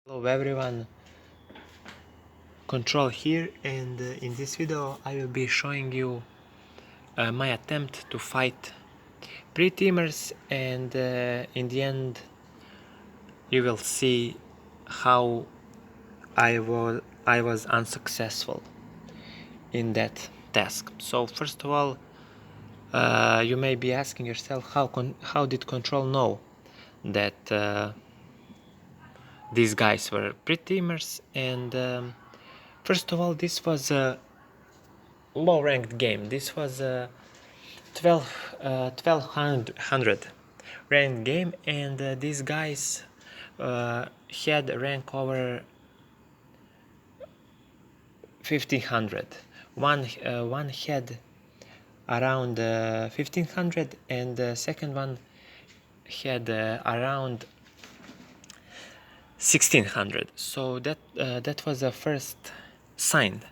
Hello everyone, Control here, and in this video I will be showing you my attempt to fight pre-teamers, and in the end you will see how I was unsuccessful in that task. So first of all, you may be asking yourself how did Control know that these guys were pre-teamers, and first of all, this was a low ranked game. This was a 1200 ranked game, and these guys had rank over 1500. One had around 1500, and the second one had around 1600. So that was the first sign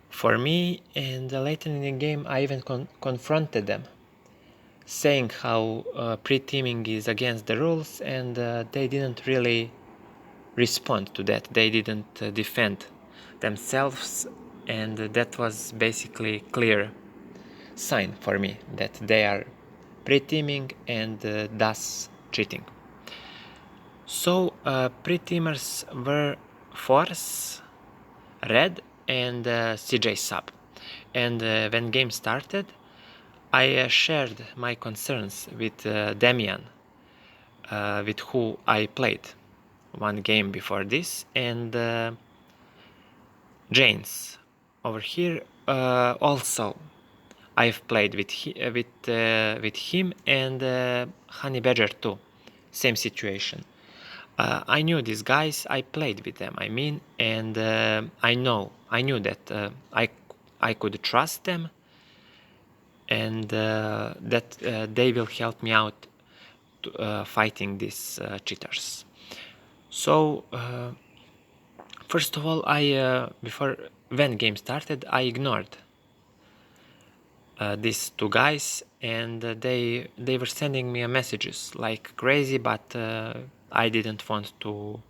for me, and later in the game I even confronted them, saying how pre-teaming is against the rules, and they didn't really respond to that. They didn't defend themselves, and that was basically clear sign for me that they are pre-teaming and thus cheating. So pre-teamers were Force, Red, and CJ Sub, and when game started I shared my concerns with Damian, with who I played one game before this, and James over here also I've played with him, and Honey Badger too, same situation. I knew these guys, I played with them, I mean, and I knew that I could trust them, and that they will help me out fighting these cheaters. So first of all, before when game started, I ignored these two guys, and they were sending me messages like crazy, but I didn't want to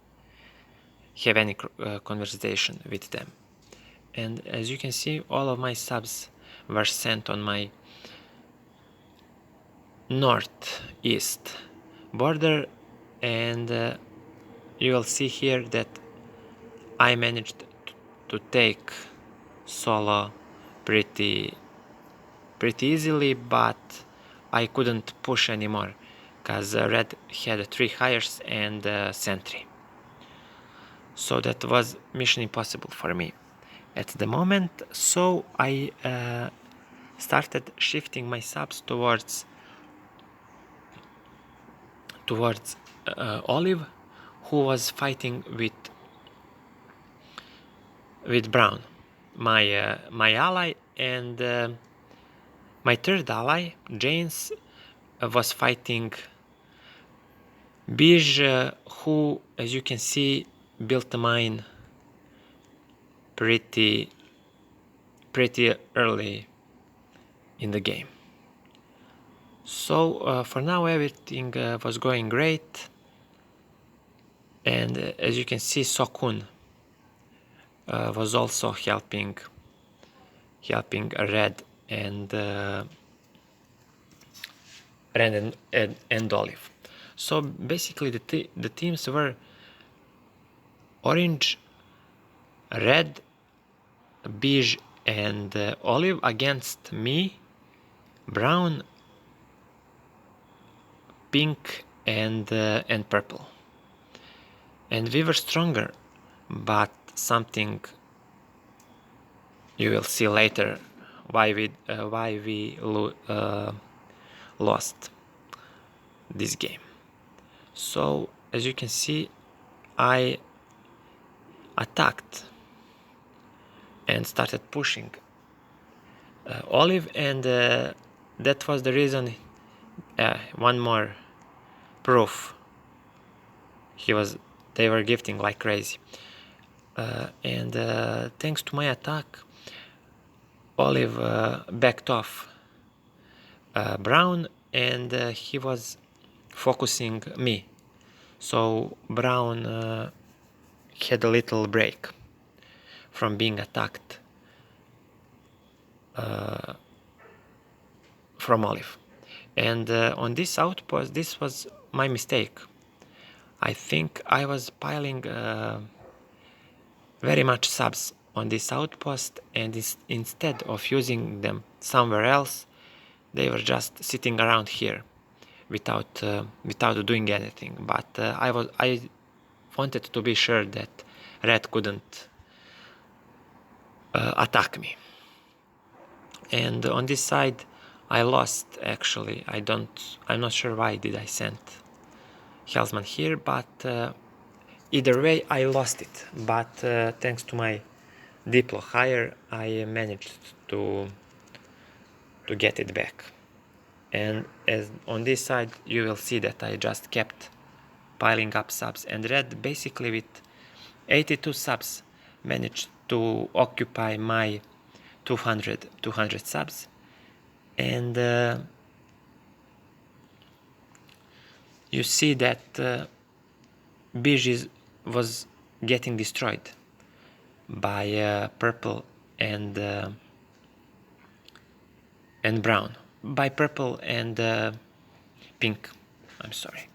have any conversation with them. And as you can see, all of my subs were sent on my northeast border, and you will see here that I managed to take solo pretty easily, but I couldn't push anymore because Red had 3 hires and sentry. So that was mission impossible for me at the moment. So I started shifting my subs towards Olive, who was fighting with Brown, my ally, and my third ally, James, was fighting Bij, who, as you can see, built a mine pretty early in the game. So for now everything was going great, and as you can see, c0n was also helping Red and Olive. So basically the teams were Orange, Red, Beige, and Olive against me, Brown, Pink, and Purple. And we were stronger, but something you will see later why we lost this game. So as you can see, I attacked and started pushing Olive, and that was the reason. One more proof, they were gifting like crazy, and thanks to my attack, Olive backed off Brown, and he was focusing me. So Brown had a little break from being attacked from Olive. And on this outpost, this was my mistake. I think I was piling very much subs on this outpost, and instead of using them somewhere else, they were just sitting around here without doing anything. But I wanted to be sure that red couldn't attack me. And on this side, I lost actually. I'm not sure why did I send Hellsman here, but either way I lost it. But thanks to my Diplo higher, I managed to get it back. And as on this side, you will see that I just kept piling up subs, and red basically with 82 subs managed to occupy my 200 subs. And you see that Bij was getting destroyed by purple and brown, by purple and pink, I'm sorry.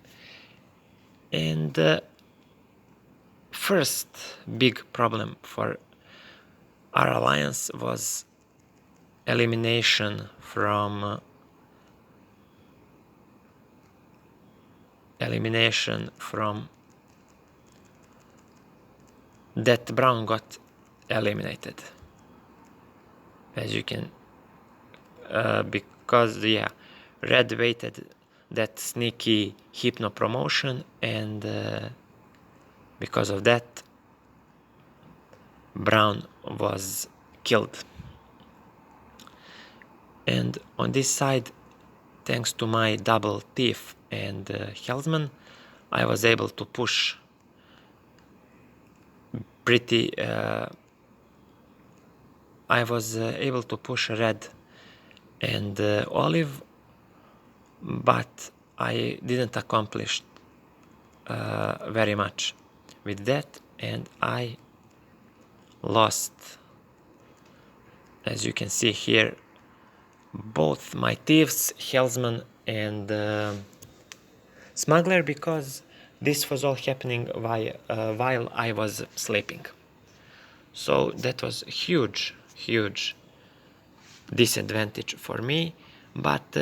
And first big problem for our alliance was elimination from that brown got eliminated, as you can because yeah, red waited that sneaky hypno promotion, and because of that brown was killed. And on this side, thanks to my double thief and Hellsman, I was able to push pretty I was able to push red and olive, but I didn't accomplish very much with that, and I lost, as you can see here, both my thieves, Hellsman and smuggler, because this was all happening while I was sleeping. So that was huge disadvantage for me, but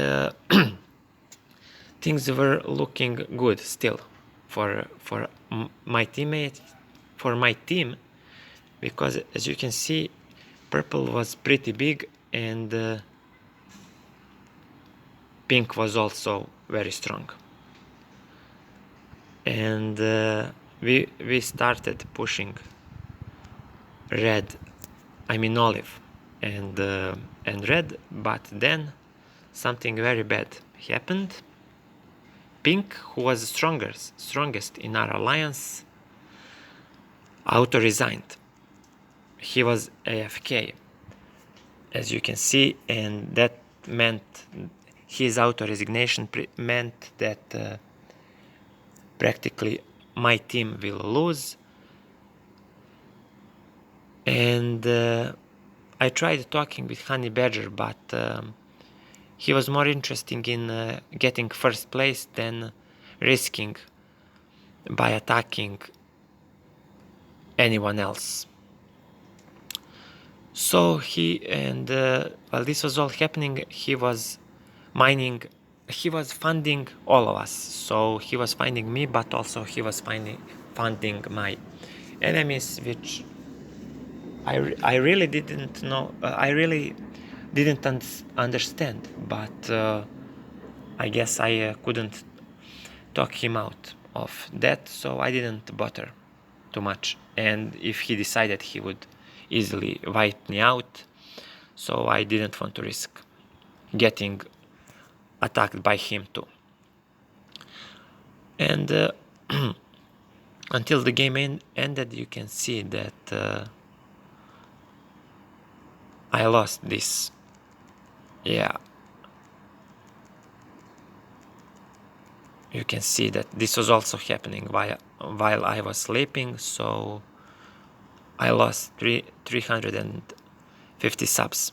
things were looking good still for my teammates, for my team, because as you can see, purple was pretty big and pink was also very strong. And we started pushing olive and red, but then something very bad happened. Pink, who was strongest in our alliance, auto-resigned. He was AFK, as you can see, and that meant his auto-resignation meant that practically my team will lose. And I tried talking with Honey Badger, but he was more interested in getting first place than risking by attacking anyone else. So while this was all happening, he was funding all of us. So he was finding me, but also he was funding my enemies, which I really didn't know. I really didn't understand, but I guess I couldn't talk him out of that, so I didn't bother too much. And if he decided, he would easily wipe me out, so I didn't want to risk getting attacked by him too. And until the game ended, you can see that I lost this. Yeah, you can see that this was also happening while I was sleeping, so I lost 350 subs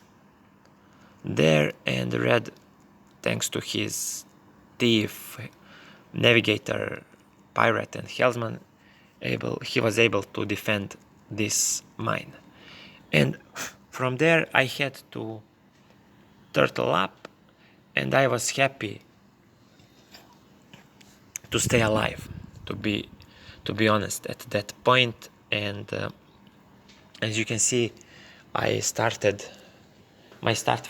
there, and Red, thanks to his thief, navigator, pirate and hellsman, he was able to defend this mine. And from there I had to turtle up, and I was happy to stay alive, to be honest at that point. And as you can see, my start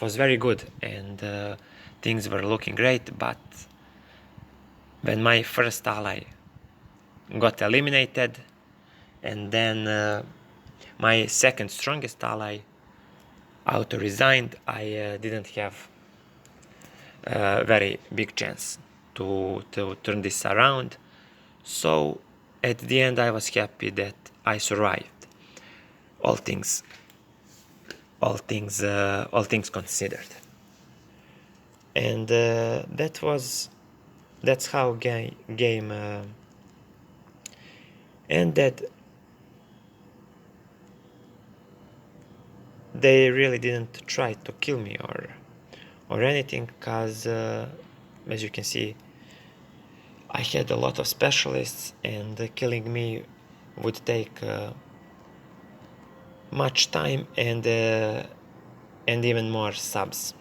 was very good, and things were looking great. But when my first ally got eliminated, and then my second strongest ally auto-resigned, I didn't have a very big chance to turn this around. So at the end I was happy that I survived, all things considered. And that's how game ended. They really didn't try to kill me or anything, because as you can see, I had a lot of specialists, and killing me would take much time and even more subs.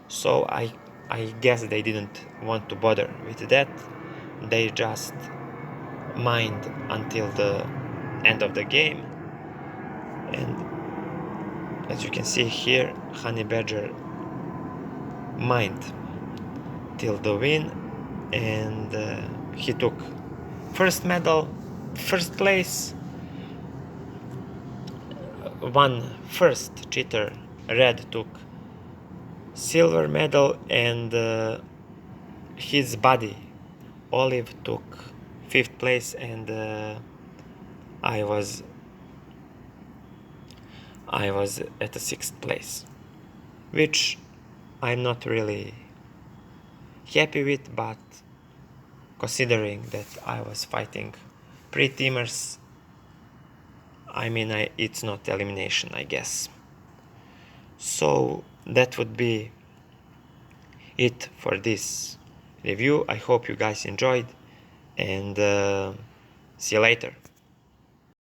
So I guess they didn't want to bother with that. They just mined until the end of the game. And as you can see here, Honey Badger mined till the win, and he took first medal, first place. One first cheater, Red, took silver medal, and his buddy Olive took 5th place, and I was at the 6th place, which I'm not really happy with, but considering that I was fighting pre-teamers, I mean, it's not elimination, I guess. So that would be it for this review. I hope you guys enjoyed, and see you later.